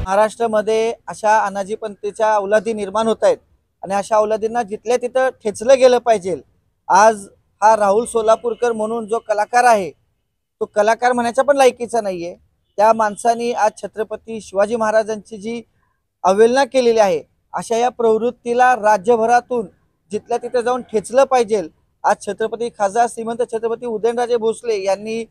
महाराष्ट्रामध्ये अशा अनाजीपंथीच्या अवलादी निर्माण होत आहेत आणि अशा अवलादींना जिथल्या तिथं ठेचलं गेलं पाहिजे। आज हा राहुल सोलापूरकर म्हणून जो कलाकार आहे तो कलाकार म्हणायचा पण लायकीचा नाहीये। त्या माणसाने आज छत्रपती शिवाजी महाराजांची जी अवहेलना केलेली आहे अशा या प्रवृत्तीला राज्यभरातून जिथल्या तिथे जाऊन ठेचलं पाहिजे। आज छत्रपती खासदार श्रीमंत छत्रपती उदयनराजे भोसले यांनी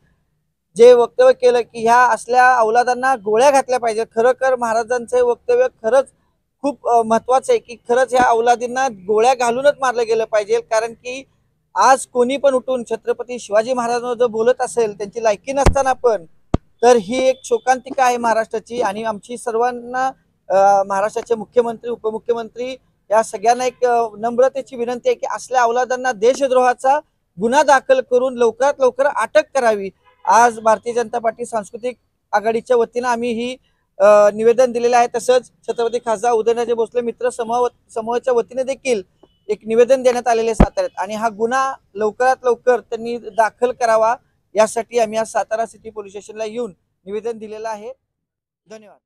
जे वक्तव्य केलं की ह्या असल्या अवलादांना गोळ्या घातल्या पाहिजे। खरंतर महाराजांचे वक्तव्य खरंच खूप महत्त्वाचं आहे की खरंच ह्या अवलादींना गोळ्या घालूनच मारलं गेलं पाहिजे। कारण की आज कोणी पण उठून छत्रपती शिवाजी महाराजांवर जर बोलत असेल त्यांची लायकी नसताना पण तर ही एक शोकांतिका आहे महाराष्ट्राची। आणि आमची सर्वांना महाराष्ट्राचे मुख्यमंत्री उपमुख्यमंत्री या सगळ्यांना एक नम्रतेची विनंती आहे की असल्या अवलादांना देशद्रोहाचा गुन्हा दाखल करून लवकरात लवकर अटक करावी। आज भारतीय जनता पार्टी सांस्कृतिक आघाडीच्या वतीने आम्ही ही निवेदन दिलेले आहे। तसंच छत्रपती खासदार उदयनराजे भोसले मित्र समूहाच्या वतीने देखील एक निवेदन देण्यात आलेले साताऱ्यात आणि हा गुन्हा लवकरात लवकर त्यांनी दाखल करावा यासाठी आम्ही आज सातारा सिटी पोलीस स्टेशनला येऊन निवेदन दिलेलं आहे। धन्यवाद।